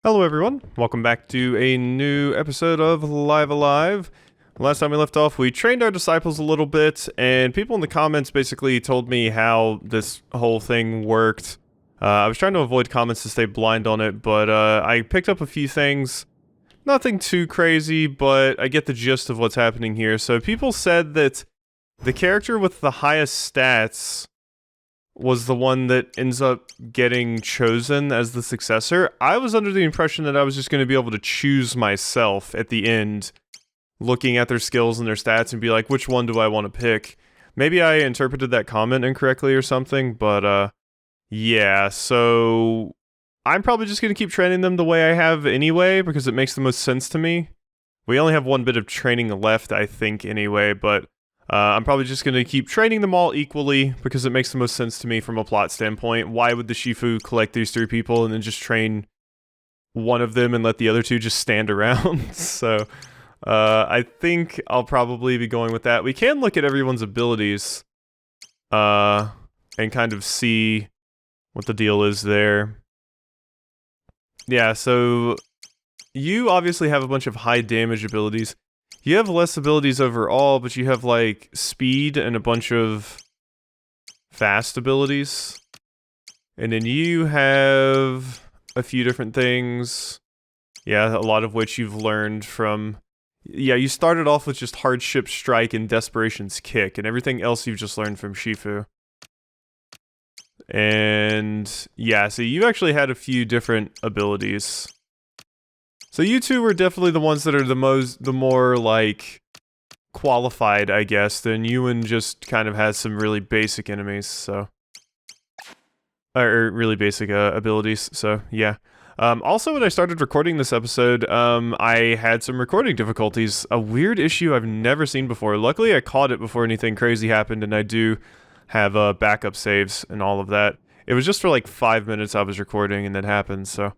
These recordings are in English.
Hello everyone, welcome back to a new episode of Live Alive. Last time we left off, we trained our disciples a little bit, and people in the comments basically told me how this whole thing worked. I was trying to avoid comments to stay blind on it, but I picked up a few things. Nothing too crazy, but I get the gist of what's happening here. So people said that the character with the highest stats was the one that ends up getting chosen as the successor. I was under the impression that I was just going to be able to choose myself at the end, looking at their skills and their stats and be like, which one do I want to pick? Maybe I interpreted that comment incorrectly or something, but yeah, so I'm probably just going to keep training them the way I have anyway, because it makes the most sense to me. We only have one bit of training left, I think, anyway, but I'm probably just going to keep training them all equally because it makes the most sense to me from a plot standpoint. Why would the Shifu collect these three people and then just train one of them and let the other two just stand around? So I think I'll probably be going with that. We can look at everyone's abilities and kind of see what the deal is there. Yeah, so you obviously have a bunch of high damage abilities. You have less abilities overall, but you have, like, speed and a bunch of fast abilities. And then you have a few different things. Yeah, a lot of which you've learned from... Yeah, you started off with just Hardship Strike and Desperation's Kick, and everything else you've just learned from Shifu. And yeah, so you actually had a few different abilities. So you two were definitely the ones that are the more, like, qualified, I guess, than Ewan just kind of has some really basic enemies, so... Or really basic abilities, so yeah. Also, when I started recording this episode, I had some recording difficulties. A weird issue I've never seen before. Luckily, I caught it before anything crazy happened, and I do have backup saves and all of that. It was just for, like, 5 minutes I was recording, and that happened, so...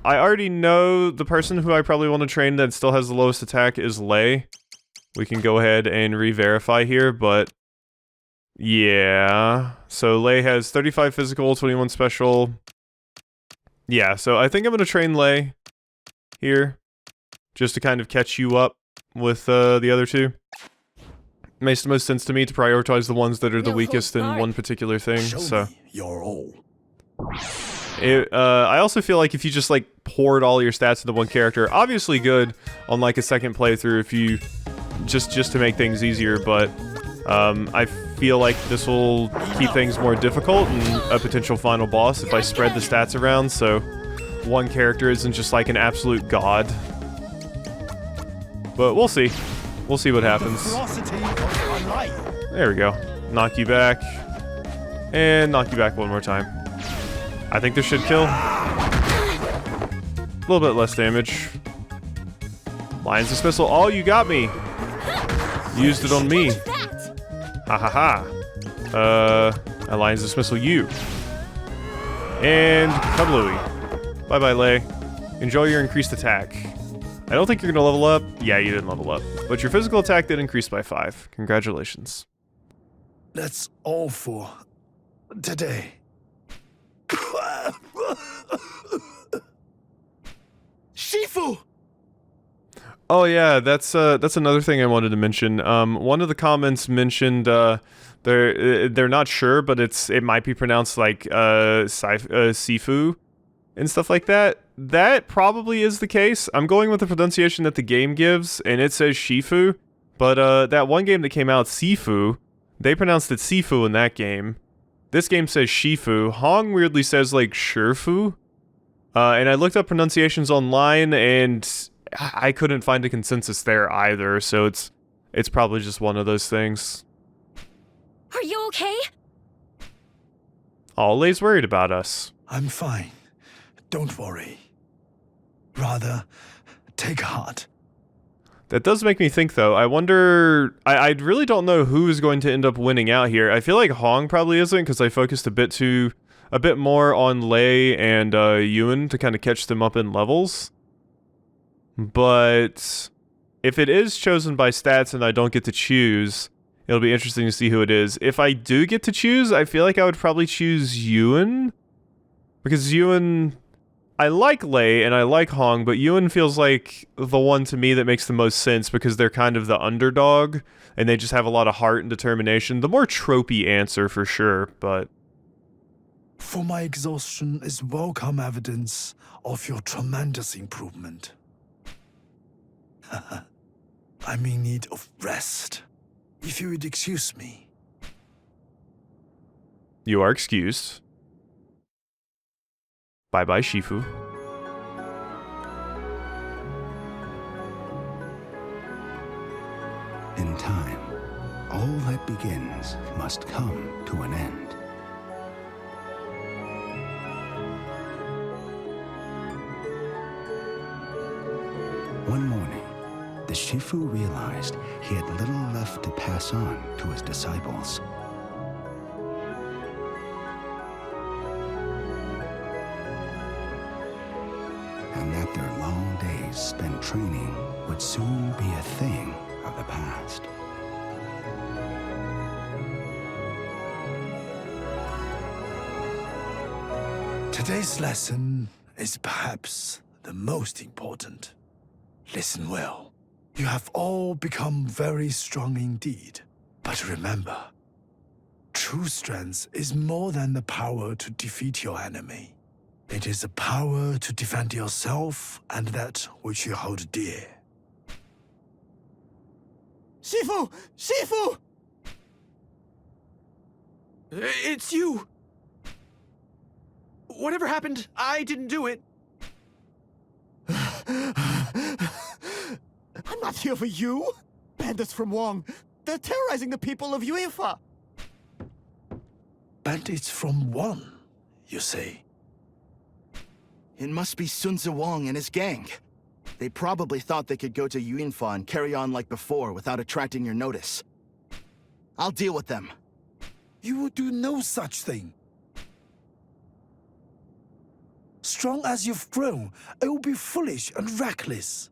I already know the person who I probably want to train that still has the lowest attack is Lei. We can go ahead and re-verify here, but... Yeah... So Lei has 35 physical, 21 special... Yeah, so I think I'm going to train Lei here, just to kind of catch you up with the other two. Makes the most sense to me to prioritize the ones that are the weakest in one particular thing, so... You're all. I also feel like if you just, like, poured all your stats into one character, obviously good on, like, a second playthrough if you... Just to make things easier, but... I feel like this will keep things more difficult and a potential final boss if I spread the stats around, so... One character isn't just, like, an absolute god. But we'll see. We'll see what happens. There we go. Knock you back. And knock you back one more time. I think this should kill. A little bit less damage. Lion's Dismissal. Oh, you got me. Used it on me. Ha ha ha. I Lion's Dismissal you. And kablooey. Bye bye, Lei. Enjoy your increased attack. I don't think you're gonna level up. Yeah, you didn't level up. But your physical attack did increase by 5. Congratulations. That's all for today. Shifu! Oh yeah, that's another thing I wanted to mention. One of the comments mentioned they're not sure, but it might be pronounced like Sifu and stuff like that. That probably is the case. I'm going with the pronunciation that the game gives, and it says Shifu. But that one game that came out, Sifu, they pronounced it Sifu in that game. This game says Shifu. Hong weirdly says, like, Shurfu. And I looked up pronunciations online, and I couldn't find a consensus there either, so it's probably just one of those things. Are you okay? Oh, Lei's worried about us. I'm fine. Don't worry. Rather, take heart. That does make me think, though. I wonder... I really don't know who's going to end up winning out here. I feel like Hong probably isn't, because I focused a bit more on Lei and Ewan to kind of catch them up in levels. But if it is chosen by stats and I don't get to choose, it'll be interesting to see who it is. If I do get to choose, I feel like I would probably choose Ewan, because Ewan I like Lei and I like Hong, but Ewan feels like the one to me that makes the most sense because they're kind of the underdog and they just have a lot of heart and determination. The more tropey answer for sure, but... For my exhaustion is welcome evidence of your tremendous improvement. I'm in need of rest. If you would excuse me. You are excused. Bye-bye, Shifu. In time, all that begins must come to an end. One morning, the Shifu realized he had little left to pass on to his disciples. And that their long days spent training would soon be a thing of the past. Today's lesson is perhaps the most important. Listen well. You have all become very strong indeed. But remember, true strength is more than the power to defeat your enemy. It is the power to defend yourself and that which you hold dear. Shifu! Shifu! It's you! Whatever happened, I didn't do it. I'm not here for you. Bandits from Wong. They're terrorizing the people of Yuefa. Bandits from one, you say? It must be Sun Tzu Wong and his gang. They probably thought they could go to Yuinfa and carry on like before without attracting your notice. I'll deal with them. You will do no such thing. Strong as you've grown, it will be foolish and reckless.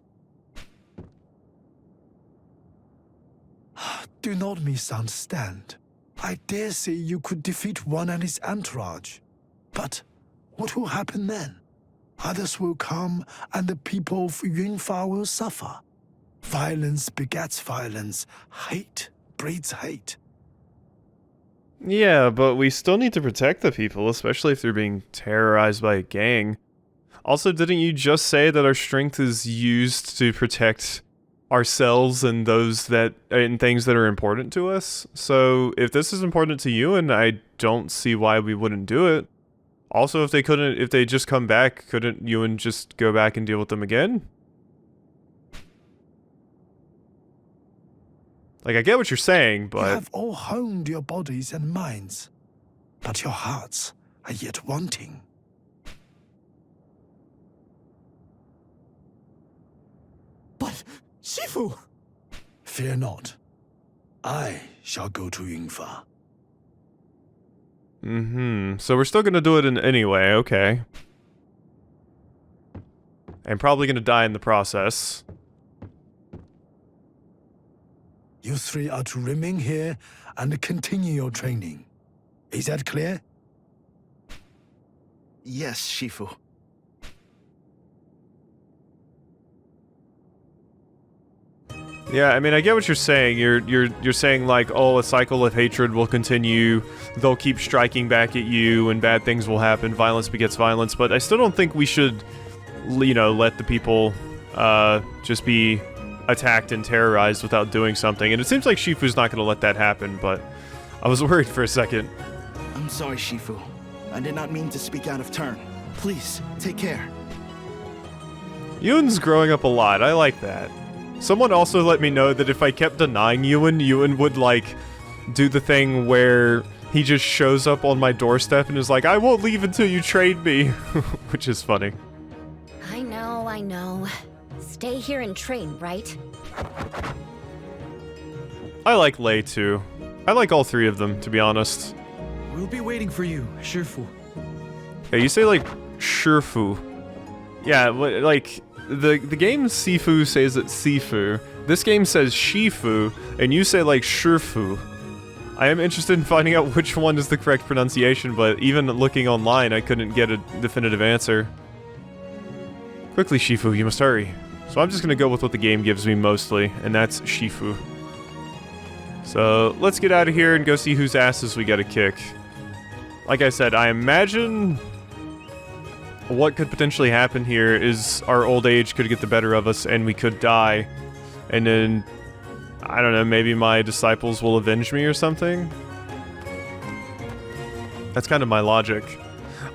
Do not misunderstand. I dare say you could defeat one and his entourage. But what will happen then? Others will come and the people of Yunfa will suffer. Violence begets violence. Hate breeds hate. Yeah, but we still need to protect the people, especially if they're being terrorized by a gang. Also, didn't you just say that our strength is used to protect ourselves and those that and things that are important to us? So, if this is important to you, and I don't see why we wouldn't do it. Also, if they just come back, couldn't Ewan just go back and deal with them again? Like, I get what you're saying, but... You have all honed your bodies and minds, but your hearts are yet wanting. But, Shifu! Fear not. I shall go to Yunfa. So we're still gonna do it anyway, okay. I'm probably gonna die in the process. You three are to remain here and continue your training. Is that clear? Yes, Shifu. Yeah, I mean, I get what you're saying. You're saying like, oh, a cycle of hatred will continue. They'll keep striking back at you, and bad things will happen. Violence begets violence. But I still don't think we should, you know, let the people just be attacked and terrorized without doing something. And it seems like Shifu's not going to let that happen. But I was worried for a second. I'm sorry, Shifu. I did not mean to speak out of turn. Please, take care. Ewan's growing up a lot. I like that. Someone also let me know that if I kept denying Ewan, Ewan would, like, do the thing where he just shows up on my doorstep and is like, I won't leave until you trade me, which is funny. I know. Stay here and train, right? I like Lei, too. I like all three of them, to be honest. We'll be waiting for you, Shifu. Yeah, you say, like, Shifu. Yeah, like... The game Sifu says it's Sifu. This game says Shifu, and you say like Shifu. I am interested in finding out which one is the correct pronunciation, but even looking online, I couldn't get a definitive answer. Quickly, Shifu, you must hurry. So I'm just gonna go with what the game gives me mostly, and that's Shifu. So let's get out of here and go see whose asses we gotta kick. Like I said, I imagine what could potentially happen here is our old age could get the better of us and we could die. And then, I don't know, maybe my disciples will avenge me or something? That's kind of my logic.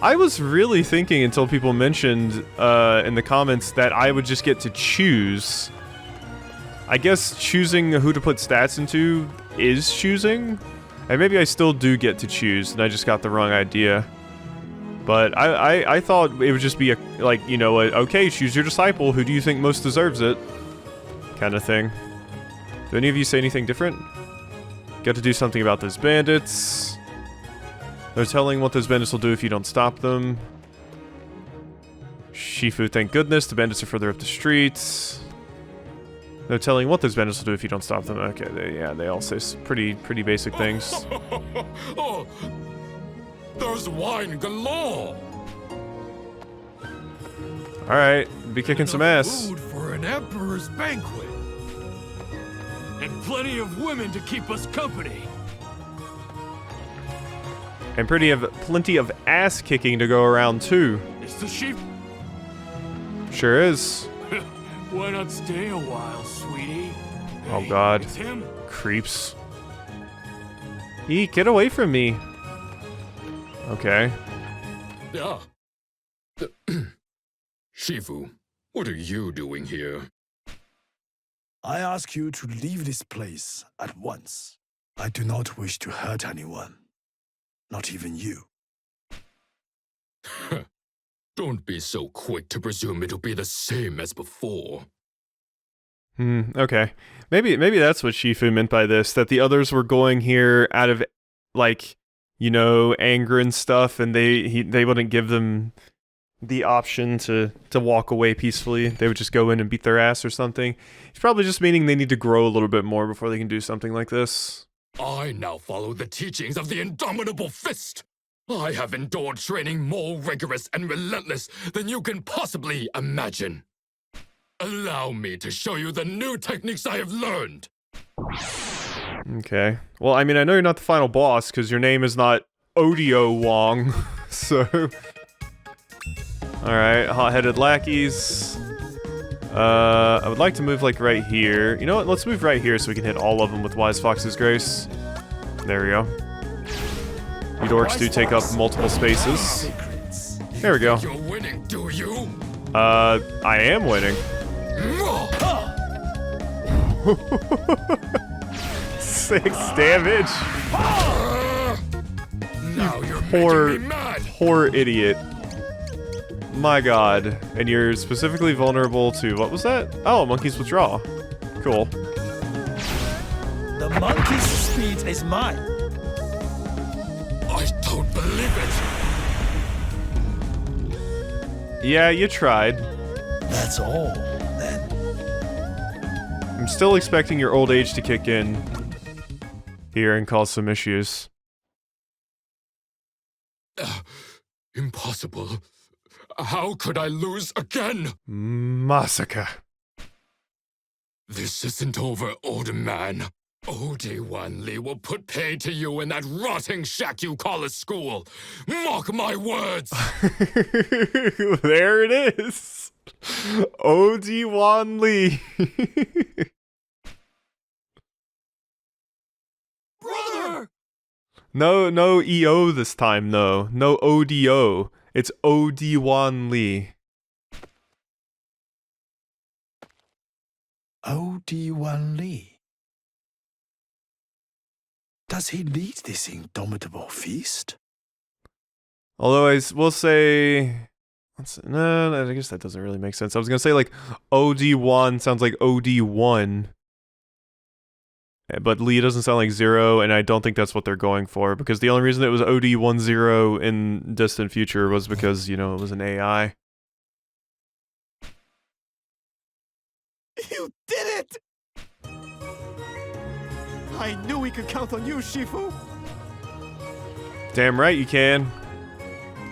I was really thinking until people mentioned in the comments that I would just get to choose. I guess choosing who to put stats into is choosing. And maybe I still do get to choose and I just got the wrong idea. But I thought it would just be okay, choose your disciple, who do you think most deserves it? Kind of thing. Do any of you say anything different? Got to do something about those bandits. They're telling what those bandits will do if you don't stop them. Shifu, thank goodness, the bandits are further up the streets. They're telling what those bandits will do if you don't stop them. Okay, they all say pretty basic things. Oh, there's wine galore. Alright, be kicking some ass. Food for an emperor's banquet. And plenty of women to keep us company. And plenty of ass kicking to go around too. Is the sheep? Sure is. Why not stay a while, sweetie? Oh god. It's him. Creeps. Eek, get away from me. Okay. Yeah. Shifu, what are you doing here? I ask you to leave this place at once. I do not wish to hurt anyone. Not even you. Don't be so quick to presume it'll be the same as before. Okay. Maybe that's what Shifu meant by this, that the others were going here out of, like, you know, anger and stuff, and they wouldn't give them the option to walk away peacefully. They would just go in and beat their ass or something. It's probably just meaning they need to grow a little bit more before they can do something like this. I now follow the teachings of the Indomitable Fist. I have endured training more rigorous and relentless than you can possibly imagine. Allow me to show you the new techniques I have learned. Okay. Well, I mean, I know you're not the final boss, because your name is not Odio Wong, so... Alright, hot-headed lackeys. I would like to move, like, right here. You know what? Let's move right here so we can hit all of them with Wise Fox's Grace. There we go. You dorks do take up multiple spaces. There we go. You're winning, do you? I am winning. 6 damage. Now you're making me mad. Poor idiot. My god. And you're specifically vulnerable to, what was that? Oh, Monkey's Withdraw. Cool. The monkey's speed is mine. I don't believe it. Yeah, you tried. That's all, then. I'm still expecting your old age to kick in here and cause some issues. Impossible. How could I lose again? Massacre. This isn't over, old man. Old-Wan Lee will put pay to you in that rotting shack you call a school. Mark my words. There it is. Old-Wan Lee. Brother! No EO this time, though. No ODO. It's Old-Wan Lee. Old-Wan Lee. Does he lead this indomitable feast? Although I will say... No, I guess that doesn't really make sense. I was going to say, like, OD1 sounds like OD1. But Lee doesn't sound like 0, and I don't think that's what they're going for. Because the only reason it was OD10 in distant future was because, you know, it was an AI. You did it! I knew we could count on you, Shifu. Damn right you can.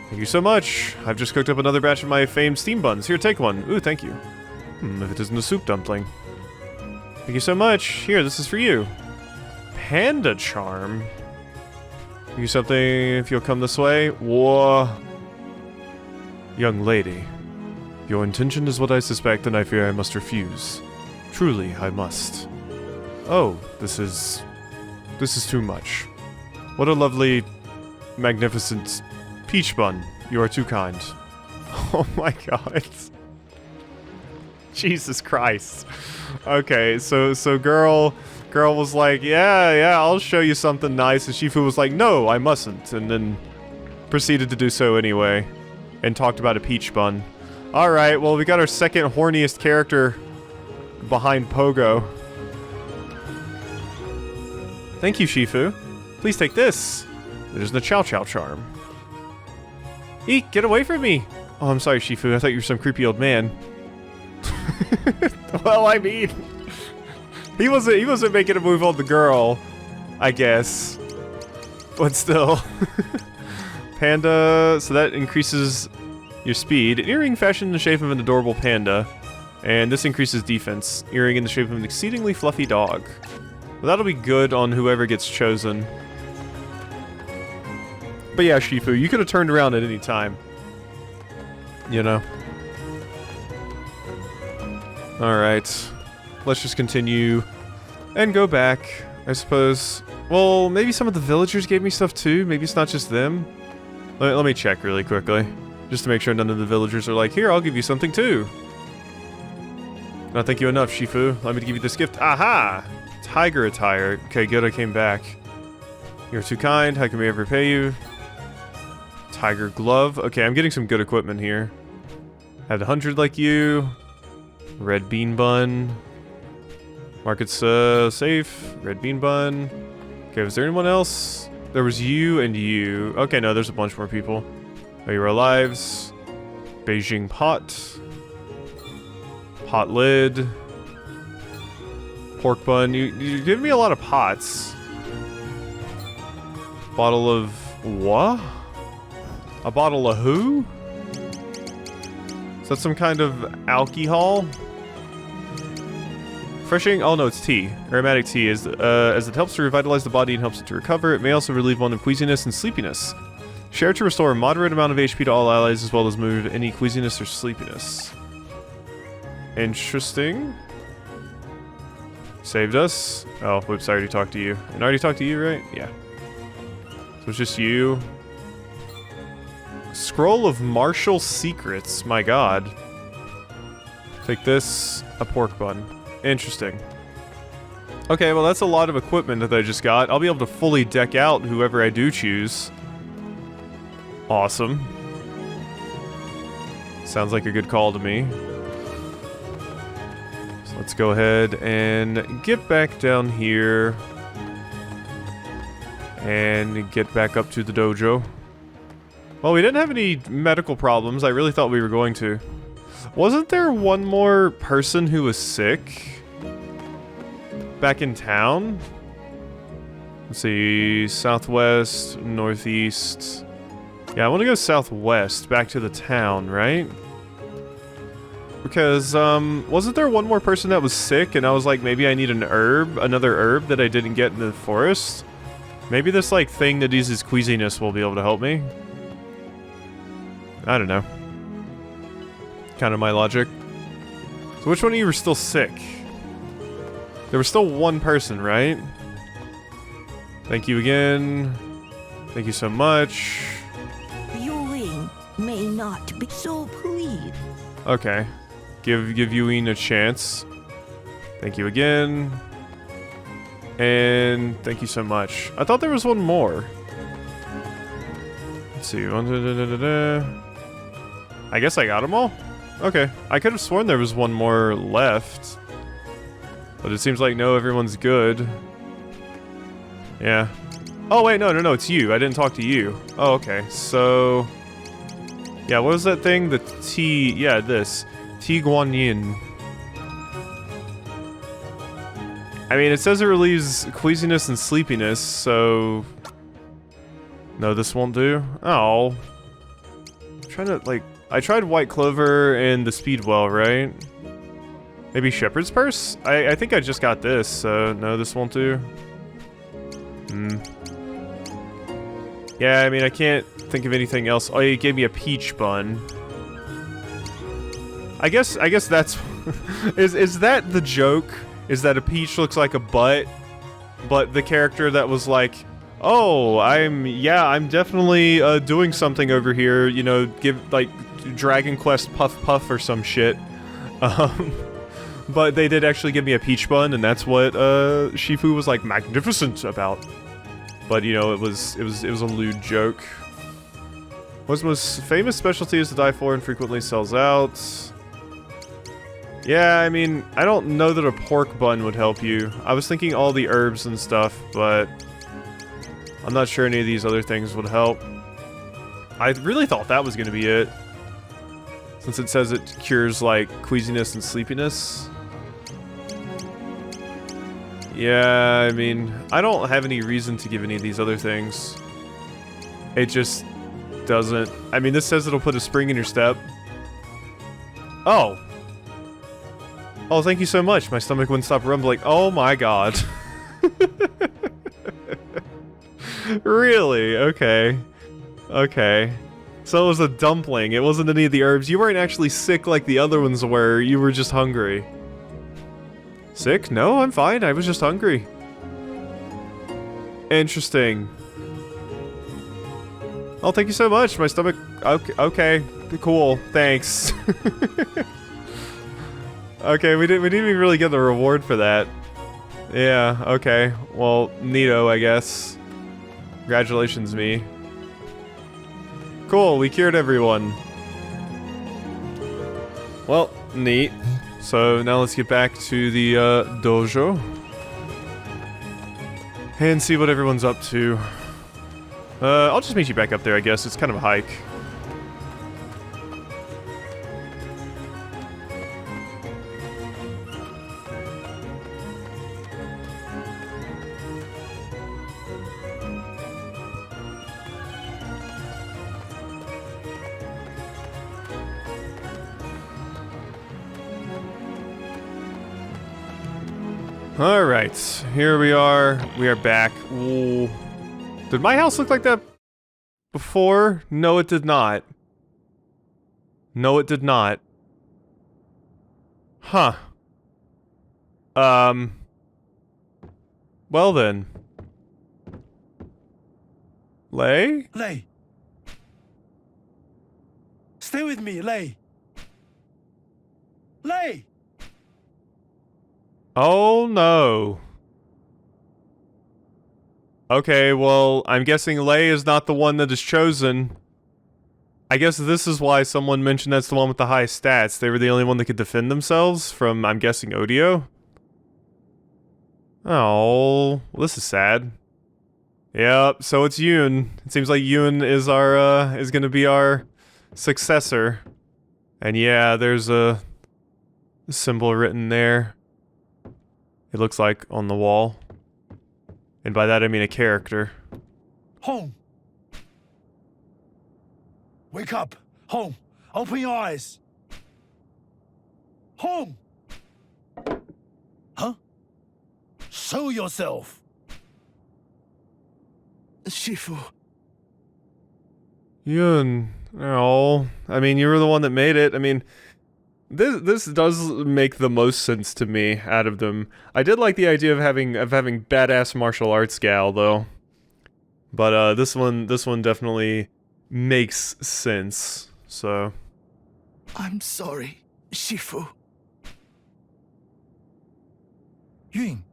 Thank you so much. I've just cooked up another batch of my famed steam buns. Here, take one. Ooh, thank you. If it isn't a soup dumpling. Thank you so much. Here, this is for you. Panda charm. You something if you'll come this way? Whoa. Young lady. Your intention is what I suspect, and I fear I must refuse. Truly, I must. Oh, this is too much. What a lovely, magnificent peach bun. You are too kind. Oh my god. Jesus Christ. Okay, so girl was like, yeah, I'll show you something nice, and Shifu was like, no, I mustn't, and then proceeded to do so anyway, and talked about a peach bun. Alright, well, we got our second horniest character behind Pogo. Thank you, Shifu. Please take this. It is the Chow Chow charm. Eek, get away from me! Oh, I'm sorry, Shifu. I thought you were some creepy old man. Well, I mean, he wasn't making a move on the girl, I guess. But still. Panda, so that increases your speed. An earring fashioned in the shape of an adorable panda. And this increases defense. Earring in the shape of an exceedingly fluffy dog. Well, that'll be good on whoever gets chosen. But yeah, Shifu, you could have turned around at any time. You know? Alright. Let's just continue and go back, I suppose. Well, maybe some of the villagers gave me stuff too. Maybe it's not just them. Let me check really quickly. Just to make sure none of the villagers are like, here, I'll give you something too. Not thank you enough, Shifu. Let me give you this gift. Aha! Tiger attire. Okay, good, I came back. You're too kind. How can we ever repay you? Tiger glove. Okay, I'm getting some good equipment here. Had 100 like you. Red bean bun. Market's safe. Red bean bun. Okay, was there anyone else? There was you and you. Okay, no, there's a bunch more people. Oh, you were lives. Beijing pot. Pot lid. Pork bun. You give me a lot of pots. Bottle of what? A bottle of who? Is that some kind of alcohol? Refreshing? Oh no, it's tea. Aromatic tea, as it helps to revitalize the body and helps it to recover. It may also relieve one of queasiness and sleepiness. Share to restore a moderate amount of HP to all allies, as well as move any queasiness or sleepiness. Interesting. Saved us. Oh, whoops, I already talked to you. And I already talked to you, right? Yeah. So it's just you. Scroll of Martial Secrets. My god. Take this. A pork bun. Interesting. Okay, well that's a lot of equipment that I just got. I'll be able to fully deck out whoever I do choose. Awesome. Sounds like a good call to me. So let's go ahead and get back down here. And get back up to the dojo. Well, we didn't have any medical problems. I really thought we were going to. Wasn't there one more person who was sick? Back in town? Let's see, southwest, northeast. Yeah, I want to go southwest, back to the town, right? Because, wasn't there one more person that was sick and I was like, maybe I need another herb that I didn't get in the forest? Maybe this, like, thing that uses queasiness will be able to help me? I don't know. Kind of my logic. So which one of you were still sick? There was still one person, right? Thank you again. Thank you so much. Yuin may not be so pleased. Okay. Give Yuin a chance. Thank you again. And thank you so much. I thought there was one more. Let's see. I guess I got them all? Okay. I could have sworn there was one more left. But it seems like no, everyone's good. Yeah. Oh, wait, no, it's you. I didn't talk to you. Oh, okay. So... yeah, what was that thing? The T... yeah, this. Ti Guanyin. I mean, it says it relieves queasiness and sleepiness, so... no, this won't do? Oh. trying to, like... I tried White Clover and the Speedwell, right? Maybe Shepherd's Purse? I think I just got this, so no, this won't do. Yeah, I mean, I can't think of anything else. Oh, he gave me a peach bun. I guess that's... is that the joke? Is that a peach looks like a butt, but the character that was like, oh, I'm definitely doing something over here, you know, give, like, Dragon Quest Puff Puff or some shit. But they did actually give me a peach bun, and that's what Shifu was like magnificent about. But you know, it was a lewd joke. What's most famous specialty is to die for and frequently sells out. Yeah, I mean, I don't know that a pork bun would help you. I was thinking all the herbs and stuff, but I'm not sure any of these other things would help. I really thought that was gonna be it, since it says it cures like queasiness and sleepiness. Yeah, I mean, I don't have any reason to give any of these other things. It just doesn't. I mean, this says it'll put a spring in your step. Oh. Oh, thank you so much. My stomach wouldn't stop rumbling. Oh my god. Really? Okay. Okay. So it was a dumpling. It wasn't any of the herbs. You weren't actually sick like the other ones were. You were just hungry. Sick? No, I'm fine. I was just hungry. Interesting. Oh, thank you so much. My stomach... Okay. Cool. Thanks. Okay, we didn't even really get the reward for that. Yeah, okay. Well, neato, I guess. Congratulations, me. Cool, we cured everyone. Well, neat. So now let's get back to the dojo and see what everyone's up to. I'll just meet you back up there, I guess. It's kind of a hike. Alright, here we are. We are back. Ooh. Did my house look like that before? No, it did not. No, it did not. Huh. Well then. Lei? Lei. Stay with me, Lei. Lei! Oh no. Okay, well, I'm guessing Lei is not the one that is chosen. I guess this is why someone mentioned that's the one with the high stats. They were the only one that could defend themselves from, I'm guessing, Odio. Oh, well, this is sad. Yep, so it's Yoon. It seems like Yoon is our, is gonna be our successor. And yeah, there's a symbol written there. It looks like on the wall. And by that I mean a character. Home. Wake up. Home. Open your eyes. Home. Huh? Show yourself. Shifu. Yun. Oh, I mean, you were the one that made it. I mean, this does make the most sense to me out of them. I did like the idea of having badass martial arts gal though. But this one definitely makes sense. So I'm sorry, Shifu. Yun.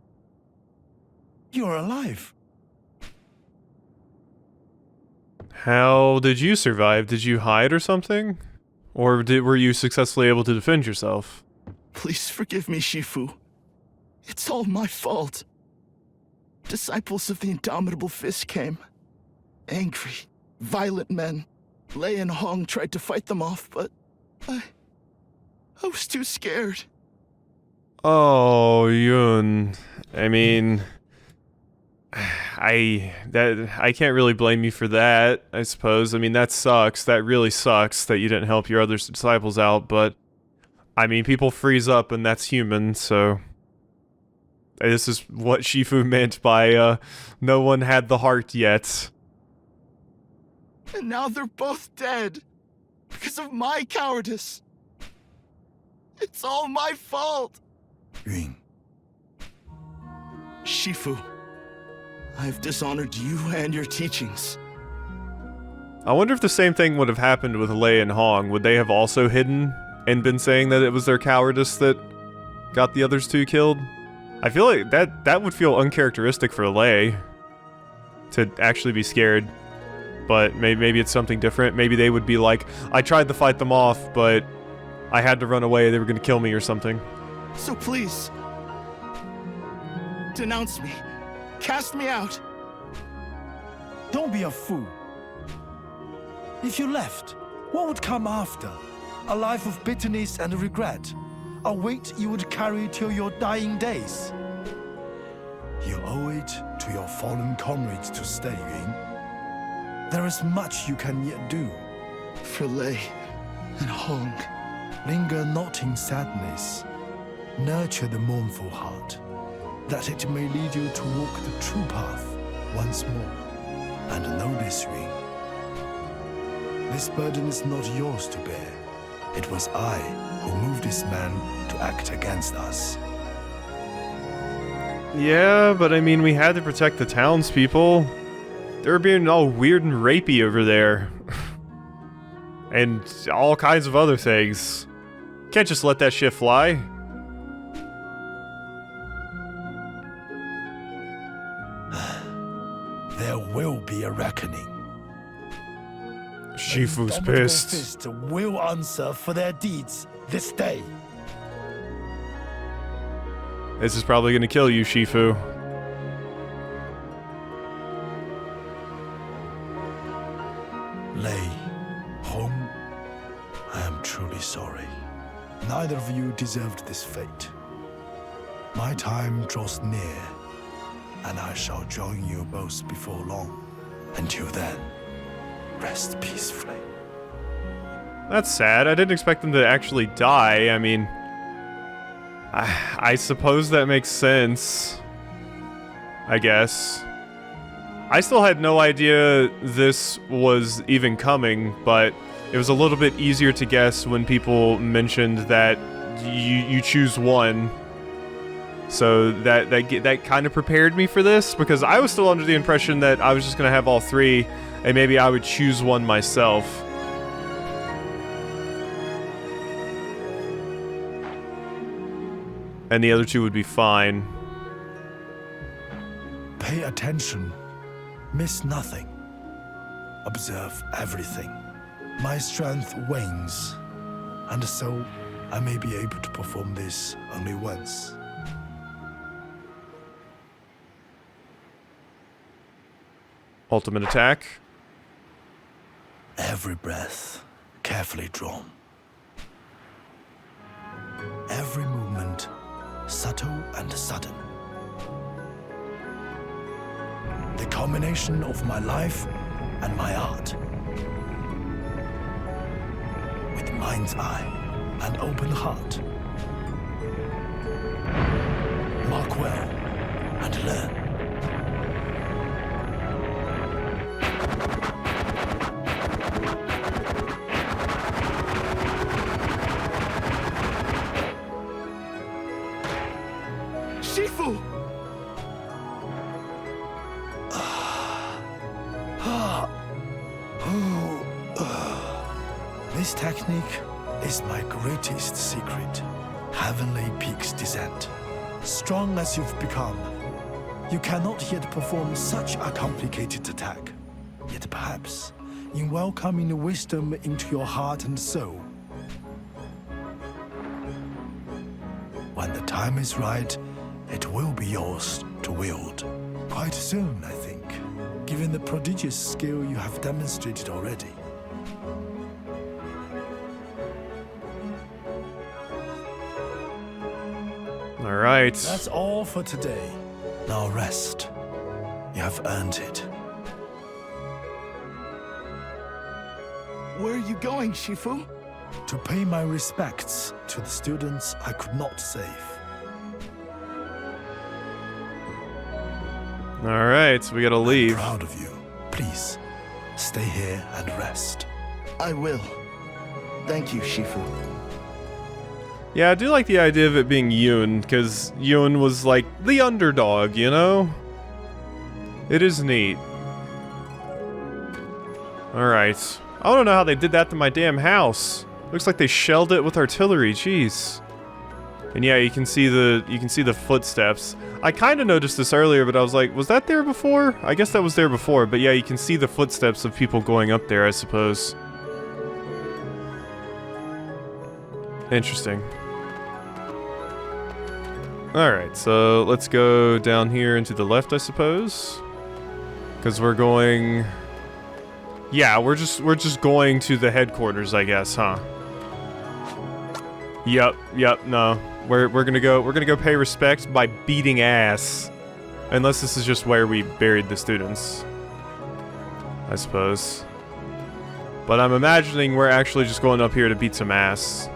You're alive. how did you survive? Did you hide or something? Or were you successfully able to defend yourself? Please forgive me, Shifu. It's all my fault. Disciples of the Indomitable Fist came. Angry, violent men. Lei and Hong tried to fight them off, but I was too scared. Oh, Yun. I mean, I can't really blame you for that, I suppose. I mean, that sucks. That really sucks that you didn't help your other disciples out, but I mean, people freeze up and that's human, so this is what Shifu meant by no one had the heart yet. And now they're both dead. Because of my cowardice. It's all my fault. Yun, Shifu, I've dishonored you and your teachings. I wonder if the same thing would have happened with Lei and Hong. Would they have also hidden and been saying that it was their cowardice that got the others two killed? I feel like that would feel uncharacteristic for Lei to actually be scared. But maybe it's something different. Maybe they would be like, I tried to fight them off, but I had to run away. They were going to kill me or something. So please, denounce me. Cast me out. don't be a fool. If you left, what would come after? A life of bitterness and regret. A weight you would carry till your dying days. You owe it to your fallen comrades to stay, Yun. There is much you can yet do. For Lei and Hong. Linger not in sadness. Nurture the mournful heart, that it may lead you to walk the true path once more. And know this, Yun. This burden is not yours to bear. It was I who moved this man to act against us. Yeah, but I mean, we had to protect the townspeople. They were being all weird and rapey over there. And all kinds of other things. Can't just let that shit fly. There will be a reckoning. Shifu's Indomitable pissed. Fist will answer for their deeds this day. This is probably gonna kill you, Shifu. Lei, Hong, I am truly sorry. Neither of you deserved this fate. My time draws near, and I shall join you both before long. Until then, rest peacefully. That's sad. I didn't expect them to actually die. I mean, I suppose that makes sense. I guess. I still had no idea this was even coming, but it was a little bit easier to guess when people mentioned that you choose one. So that kind of prepared me for this, because I was still under the impression that I was just going to have all three, and maybe I would choose one myself. And the other two would be fine. Pay attention. Miss nothing. Observe everything. My strength wanes, and so I may be able to perform this only once. Ultimate attack. Every breath carefully drawn. Every movement subtle and sudden. The culmination of my life and my art. With mind's eye and open heart. Mark well and learn. Shifu! This technique is my greatest secret. Heavenly Peak's descent. Strong as you've become, you cannot yet perform such a complicated attack. Yet perhaps, in welcoming the wisdom into your heart and soul, when the time is right, it will be yours to wield. Quite soon, I think, given the prodigious skill you have demonstrated already. All right. That's all for today. Now rest. You have earned it. Where are you going, Shifu? To pay my respects to the students I could not save. Alright, so we gotta I'm leave. proud of you. Please, stay here and rest. I will. Thank you, Shifu. Yeah, I do like the idea of it being Yoon, because Yoon was like the underdog, you know? It is neat. Alright. I don't know how they did that to my damn house. Looks like they shelled it with artillery, jeez. And yeah, you can see the footsteps. I kind of noticed this earlier, but I was like, was that there before? I guess that was there before, but yeah, you can see the footsteps of people going up there, I suppose. Interesting. Alright, so let's go down here and to the left, I suppose. Because we're going... Yeah, we're just going to the headquarters, I guess, huh? Yep, no. We're gonna go pay respects by beating ass. Unless this is just where we buried the students. I suppose. But I'm imagining we're actually just going up here to beat some ass.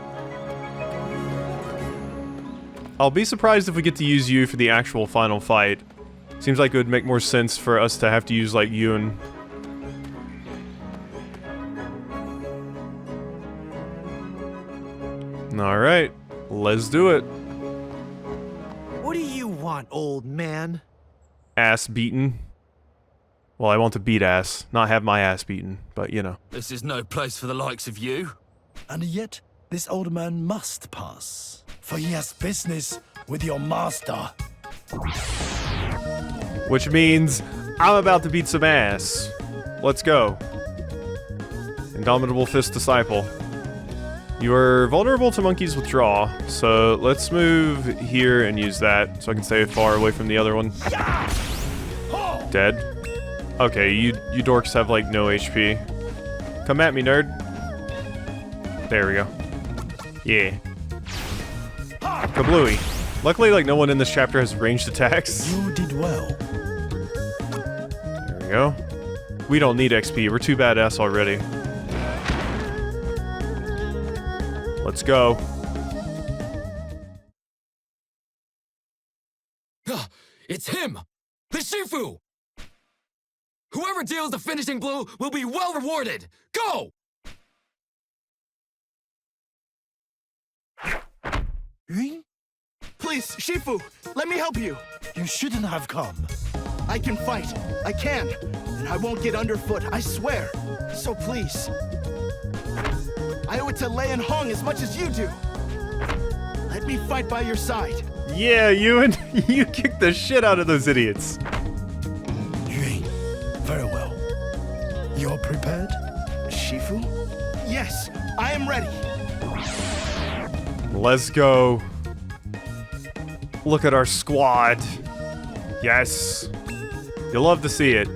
I'll be surprised if we get to use you for the actual final fight. Seems like it would make more sense for us to have to use, like, Yoon. Alright, let's do it. What do you want, old man? Ass beaten. Well, I want to beat ass, not have my ass beaten, but you know. This is no place for the likes of you. And yet, this old man must pass, for he has business with your master. Which means I'm about to beat some ass. Let's go. Indomitable Fist Disciple. You are vulnerable to Monkey's Withdraw, so let's move here and use that so I can stay far away from the other one. Dead. Okay, you dorks have like no HP. Come at me, nerd. There we go. Yeah. Kablooey. Luckily, like, no one in this chapter has ranged attacks. You did well. There we go. We don't need XP. We're too badass already. Let's go. It's him! The Shifu! Whoever deals the finishing blow will be well rewarded! Go! Please, Shifu, let me help you. You shouldn't have come. I can fight. I can. And I won't get underfoot, I swear. So please. I owe it to Lei and Hong as much as you do. Let me fight by your side. Yeah, you kicked the shit out of those idiots. Yui, very well. You're prepared? Shifu? Yes, I am ready. Let's go. Look at our squad. Yes. You'll love to see it.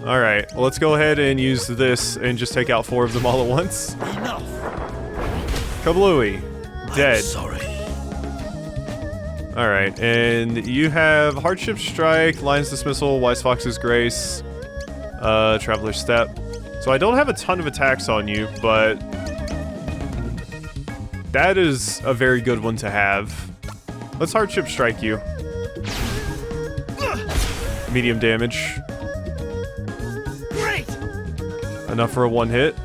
Alright, well, let's go ahead and use this and just take out 4 of them all at once. Enough. Kablooey. Dead. I'm sorry. Alright, and you have Hardship Strike, Lion's Dismissal, Wise Fox's Grace, Traveler's Step. So I don't have a ton of attacks on you, but that is a very good one to have. Let's Hardship Strike you. Medium damage. Great! Enough for a 1-hit.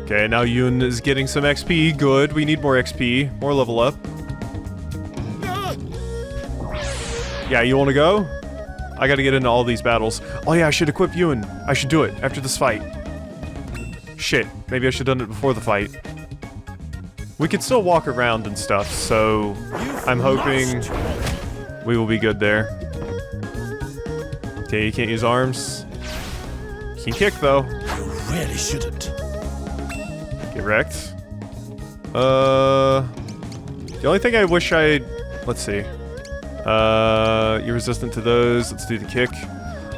Okay, now Yoon is getting some XP. Good, we need more XP. More level up. Yeah, you wanna go? I gotta get into all these battles. Oh yeah, I should equip Yoon. I should do it after this fight. Shit, maybe I should have done it before the fight. We could still walk around and stuff, so I'm hoping we will be good there. Okay, you can't use arms. You can kick, though. You really shouldn't. Get wrecked. The only thing I wish I... Let's see. You're resistant to those. Let's do the kick.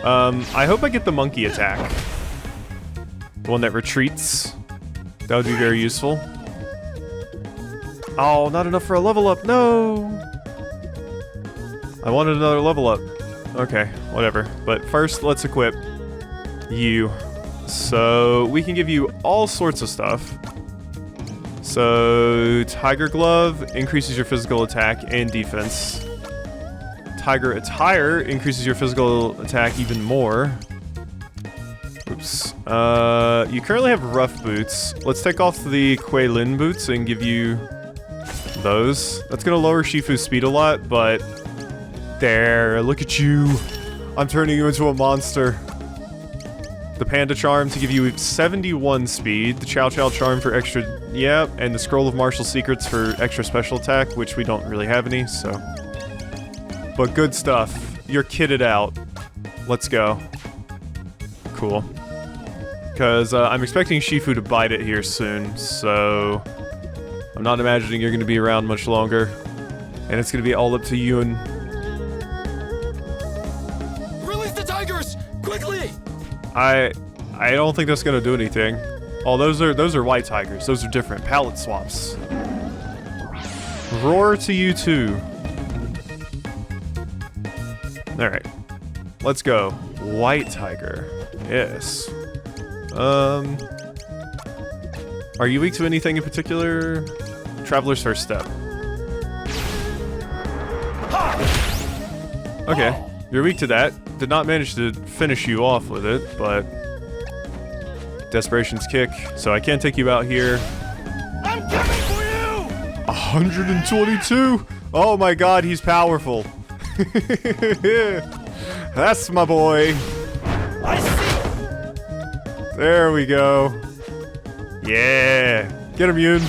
I hope I get the monkey attack. The one that retreats. That would be very useful. Oh, not enough for a level up. No! I wanted another level up. Okay. whatever. But first, let's equip you. So we can give you all sorts of stuff. So Tiger Glove increases your physical attack and defense. Tiger Attire increases your physical attack even more. Oops. You currently have Rough Boots. Let's take off the Kuei-Lin boots and give you those. That's gonna lower Shifu's speed a lot, but there, look at you. I'm turning you into a monster. The Panda Charm to give you 71 speed, the Chow Chow Charm for extra, yeah, and the Scroll of Martial Secrets for extra special attack, which we don't really have any, so. But good stuff. You're kitted out. Let's go. Cool. Because I'm expecting Shifu to bite it here soon, so I'm not imagining you're going to be around much longer. And it's going to be all up to you and... Release the tigers! Quickly! I don't think that's gonna do anything. Oh, those are white tigers. Those are different. Palette swaps. Roar to you too. Alright. Let's go. White tiger. Yes. Are you weak to anything in particular? Traveler's First Step. Okay. You're weak to that. Did not manage to finish you off with it, but... Desperation's Kick, so I can't take you out here. I'm coming for you! 122! Oh my god, he's powerful. That's my boy. I see! There we go. Yeah. Get him, Yoon.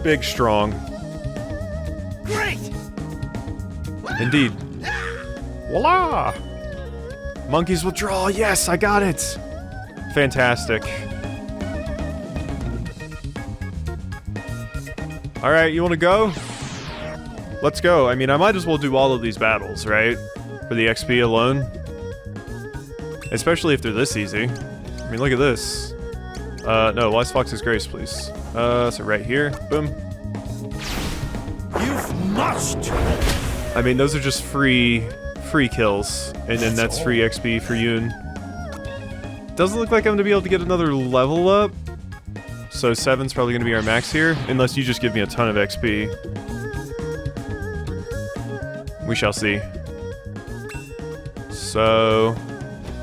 Big, strong. Great! Indeed. Voila! Monkey's Withdrawal, yes, I got it! Fantastic. Alright, you wanna go? Let's go. I mean, I might as well do all of these battles, right? For the XP alone. Especially if they're this easy. I mean, look at this. No, Wise Fox's Grace, please. So right here. Boom. You've mushed! I mean, those are just free kills, and then that's free XP for Yoon. Doesn't look like I'm gonna be able to get another level up, so 7's probably gonna be our max here, unless you just give me a ton of XP. We shall see. So,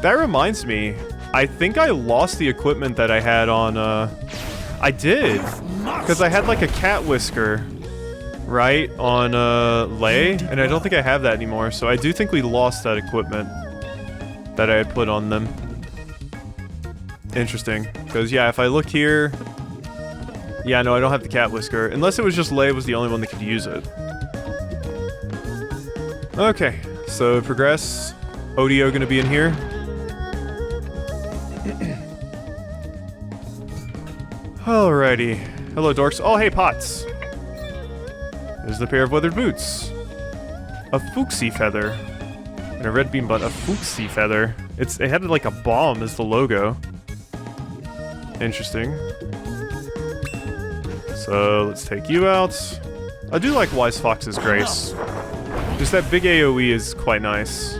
that reminds me, I think I lost the equipment that I had on, I did, because I had like a cat whisker. Right, on Lei, and I don't think I have that anymore, so I do think we lost that equipment that I had put on them. Interesting, because yeah, if I look here, yeah, no, I don't have the cat whisker, unless it was just Lei was the only one that could use it. Okay, so progress. Odio gonna be in here. Alrighty. Hello, dorks. Oh, hey, Pots. There's the pair of weathered boots. A Fuxi feather. And a red beam butt. A Fuxi feather. It had like a bomb as the logo. Interesting. So let's take you out. I do like Wise Fox's Grace. Just that big AoE is quite nice.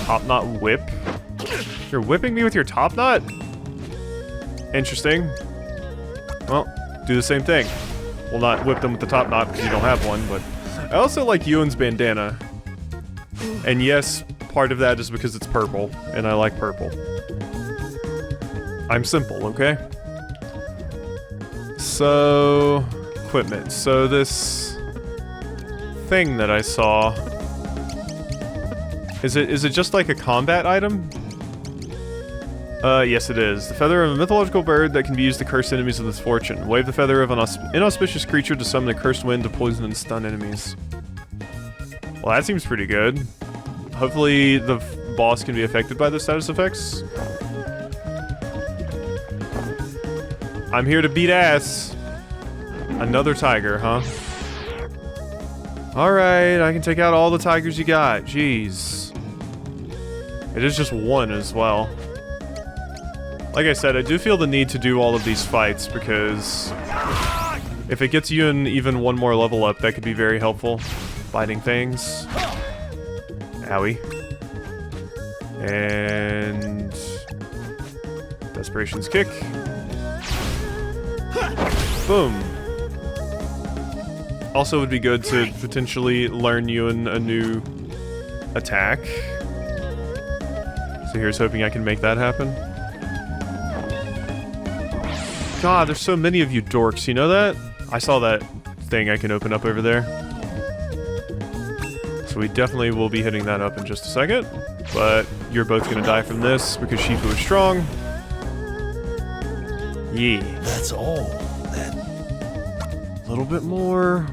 Top knot whip. You're whipping me with your top knot? Interesting. Well, do the same thing. Well, not whip them with the top knot because you don't have one, but... I also like Yuan's bandana. And yes, part of that is because it's purple, and I like purple. I'm simple, okay? So... equipment. So this... thing that I saw... Is it just like a combat item? Yes it is. The feather of a mythological bird that can be used to curse enemies with misfortune. Wave the feather of an inauspicious creature to summon a cursed wind to poison and stun enemies. Well, that seems pretty good. Hopefully the boss can be affected by the status effects. I'm here to beat ass. Another tiger, huh? Alright, I can take out all the tigers you got. Jeez. It is just one as well. Like I said, I do feel the need to do all of these fights because if it gets you in even one more level up, that could be very helpful. Sliding things. Owie. And... Desperation's kick. Boom. Also would be good to potentially learn you a new attack. So here's hoping I can make that happen. God, there's so many of you dorks, you know that? I saw that thing I can open up over there. So we definitely will be hitting that up in just a second. But you're both gonna die from this because Shifu is strong. Yeah. That's all, then. A little bit more.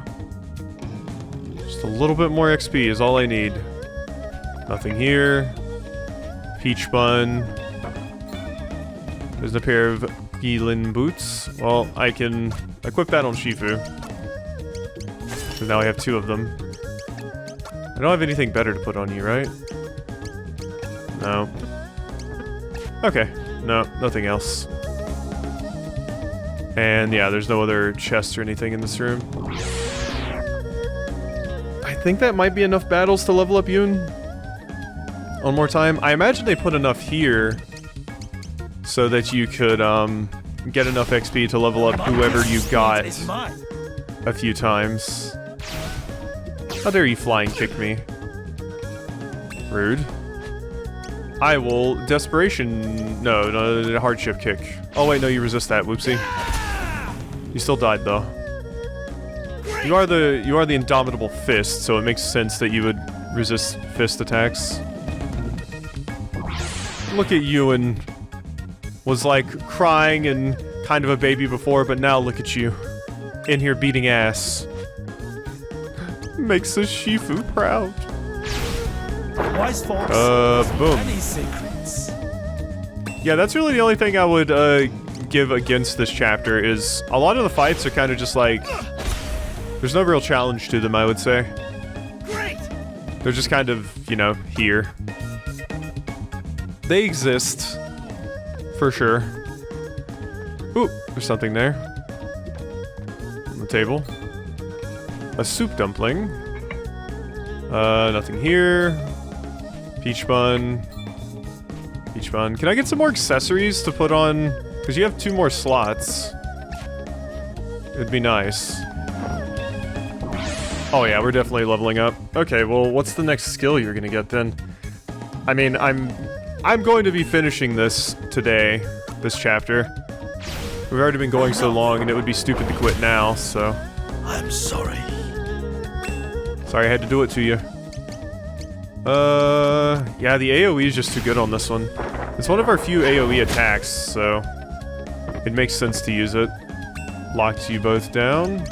Just a little bit more XP is all I need. Nothing here. Peach bun. There's a pair of Gilin boots. Well, I can equip that on Shifu. So now I have 2 of them. I don't have anything better to put on you, right? No. Okay. No, nothing else. And yeah, there's no other chests or anything in this room. I think that might be enough battles to level up Yoon. One more time. I imagine they put enough here so that you could get enough XP to level up whoever you got a few times. How dare you flying kick me? Rude. I will desperation. No, hardship kick. Oh wait, no, you resist that. Whoopsie. You still died though. You are the indomitable fist, so it makes sense that you would resist fist attacks. Look at you, and was like crying and kind of a baby before, but now look at you in here beating ass. Makes a Shifu proud. Wise folks. Boom. Many secrets. Yeah, that's really the only thing I would give against this chapter is a lot of the fights are kind of just like there's no real challenge to them, I would say. Great. They're just kind of, you know, here. They exist for sure. Ooh, there's something there on the table. A soup dumpling. Nothing here. Peach bun. Peach bun. Can I get some more accessories to put on? Because you have 2 more slots. It'd be nice. Oh yeah, we're definitely leveling up. Okay, well, what's the next skill you're gonna get then? I mean, I'm going to be finishing this today, this chapter. We've already been going so long, and it would be stupid to quit now, so... I'm sorry. Sorry I had to do it to you. Yeah, the AoE is just too good on this one. It's one of our few AoE attacks, so it makes sense to use it. Locks you both down.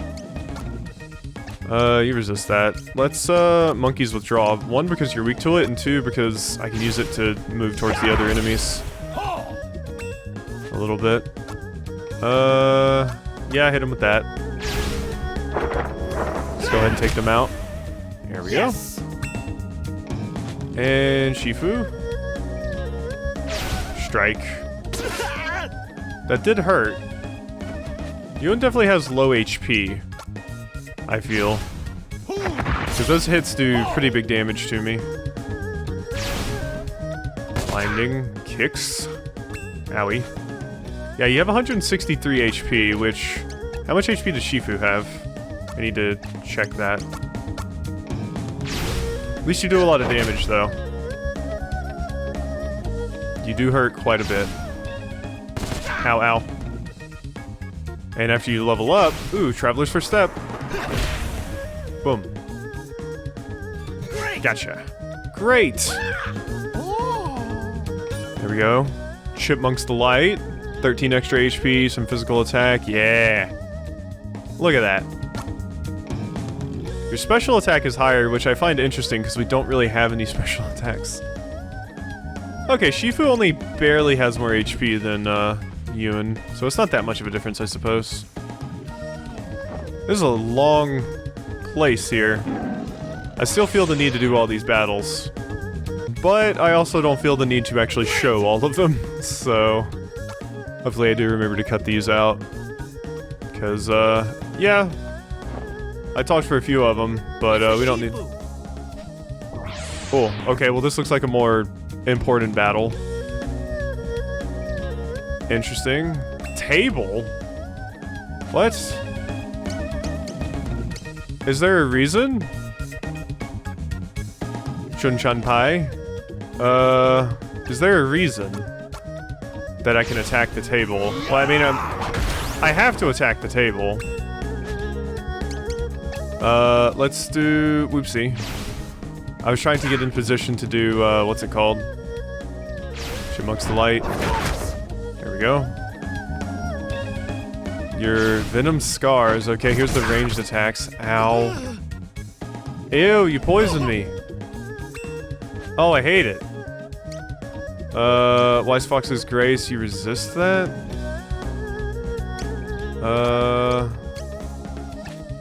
You resist that. Let's, Monkey's Withdraw. 1, because you're weak to it, and 2, because I can use it to move towards the other enemies. A little bit. Yeah, hit him with that. Let's go ahead and take them out. There we go. And Shifu. Strike. That did hurt. Yoon definitely has low HP, I feel. Because those hits do pretty big damage to me. Blinding kicks. Owie. Yeah, you have 163 HP, which... How much HP does Shifu have? I need to check that. At least you do a lot of damage, though. You do hurt quite a bit. Ow, ow. And after you level up... Ooh, Traveler's First Step. Boom. Gotcha. Great! There we go. Chipmunk's Delight. 13 extra HP, some physical attack. Yeah! Look at that. Your special attack is higher, which I find interesting because we don't really have any special attacks. Okay, Shifu only barely has more HP than Yoon, so it's not that much of a difference, I suppose. This is a long place here. I still feel the need to do all these battles, but I also don't feel the need to actually show all of them, so hopefully I do remember to cut these out. Because, yeah, I talked for a few of them, but we don't need... Cool. Okay, well this looks like a more important battle. Interesting. Table? What? Is there a reason? Chun-chan Pai? Is there a reason that I can attack the table? Well, I mean, I have to attack the table. Let's do... Whoopsie. I was trying to get in position to do, what's it called? Amongst the light. There we go. Your venom scars. Okay, here's the ranged attacks. Ow. Ew, you poisoned me. Oh, I hate it. Wise Fox's Grace, you resist that?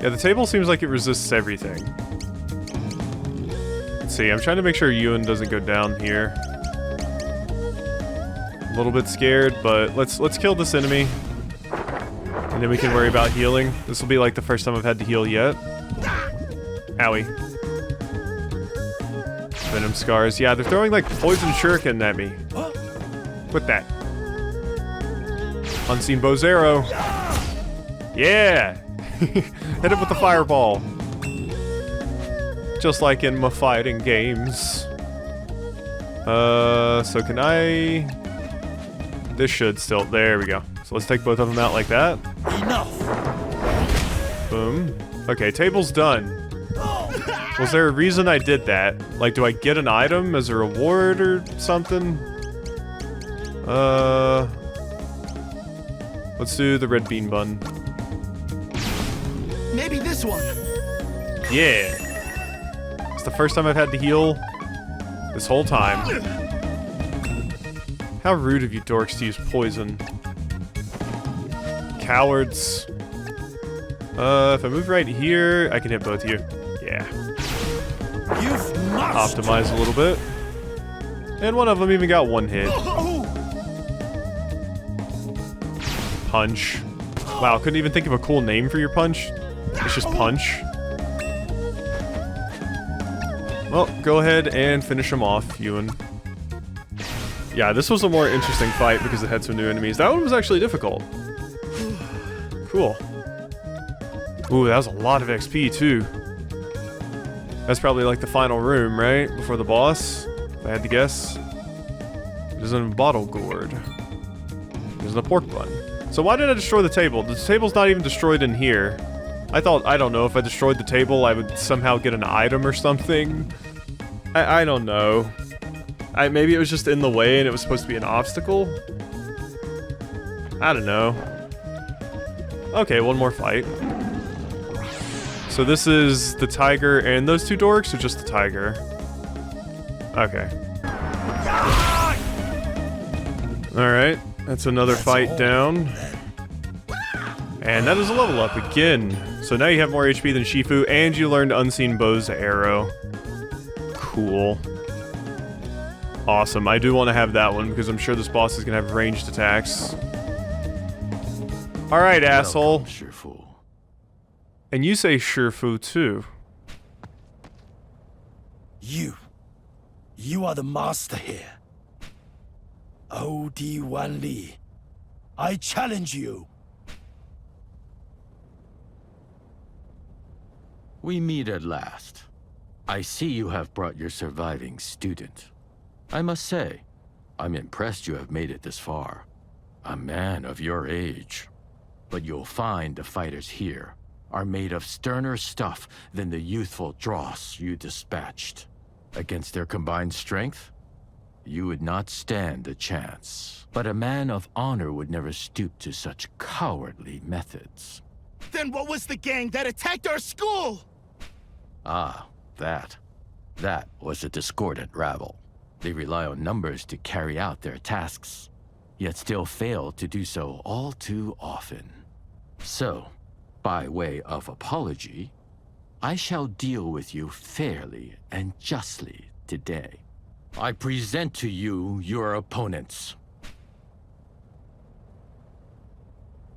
Yeah, the table seems like it resists everything. Let's see, I'm trying to make sure Ewan doesn't go down here. A little bit scared, but let's kill this enemy. And then we can worry about healing. This will be like the first time I've had to heal yet. Owie. Venom scars. Yeah, they're throwing like poison shuriken at me. Quit that. Unseen bow's arrow. Yeah! Hit it with the fireball. Just like in my fighting games. So can I... This should still... There we go. So let's take both of them out like that. Enough. Boom. Okay, table's done. Was there a reason I did that? Like, do I get an item as a reward or something? Let's do the red bean bun. Maybe this one. Yeah. It's the first time I've had to heal this whole time. How rude of you dorks to use poison. Cowards. If I move right here, I can hit both of you. Yeah. Optimize a little bit. And one of them even got one hit. Punch. Wow, couldn't even think of a cool name for your punch. It's just punch. Well, go ahead and finish him off, Ewan. Yeah, this was a more interesting fight because it had some new enemies. That one was actually difficult. Cool. Ooh, that was a lot of XP, too. That's probably like the final room, right? Before the boss, if I had to guess. There's a bottle gourd. There's a pork bun. So why did I destroy the table? The table's not even destroyed in here. I thought, I don't know, if I destroyed the table, I would somehow get an item or something. I don't know. Maybe it was just in the way and it was supposed to be an obstacle? I don't know. Okay, one more fight. So this is the tiger and those two dorks, or just the tiger? Okay. Alright, that's another fight down. And that is a level up again. So now you have more HP than Shifu, and you learned Unseen Bow's arrow. Cool. Awesome. I do want to have that one, because I'm sure this boss is going to have ranged attacks. Alright, asshole. Shifu. And you say Shifu too. You are the master here. O.D. Wan Li, I challenge you. We meet at last. I see you have brought your surviving student. I must say, I'm impressed you have made it this far. A man of your age. But you'll find the fighters here are made of sterner stuff than the youthful dross you dispatched. Against their combined strength, you would not stand a chance. But a man of honor would never stoop to such cowardly methods. Then what was the gang that attacked our school? Ah, that. That was a discordant rabble. They rely on numbers to carry out their tasks, yet still fail to do so all too often. So, by way of apology, I shall deal with you fairly and justly today. I present to you your opponents.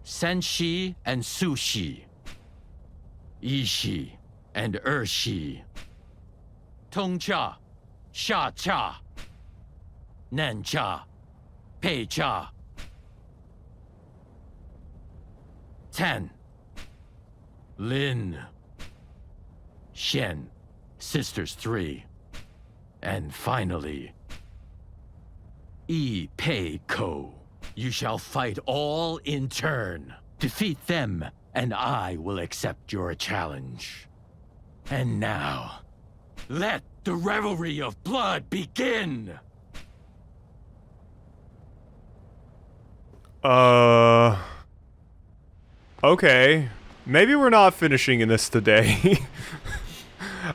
Senshi and Sushi. Ishi and Ershi. Tongcha, Sha-cha, Nancha, Pei-cha. 10. Lin. Shen, sisters 3. And finally, Yi Pei Ko. You shall fight all in turn. Defeat them, and I will accept your challenge. And now, let the revelry of blood begin! Okay. Maybe we're not finishing in this today.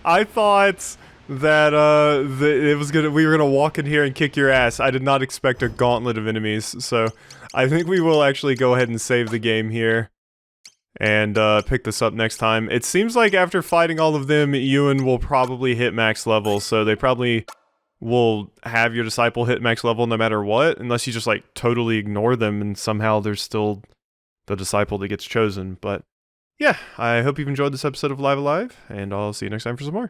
I thought that we were gonna walk in here and kick your ass. I did not expect a gauntlet of enemies, so I think we will actually go ahead and save the game here and pick this up next time. It seems like after fighting all of them, Ewan will probably hit max level, so they probably will have your disciple hit max level no matter what, unless you just like totally ignore them and somehow there's still the disciple that gets chosen. But yeah, I hope you've enjoyed this episode of Live Alive, and I'll see you next time for some more.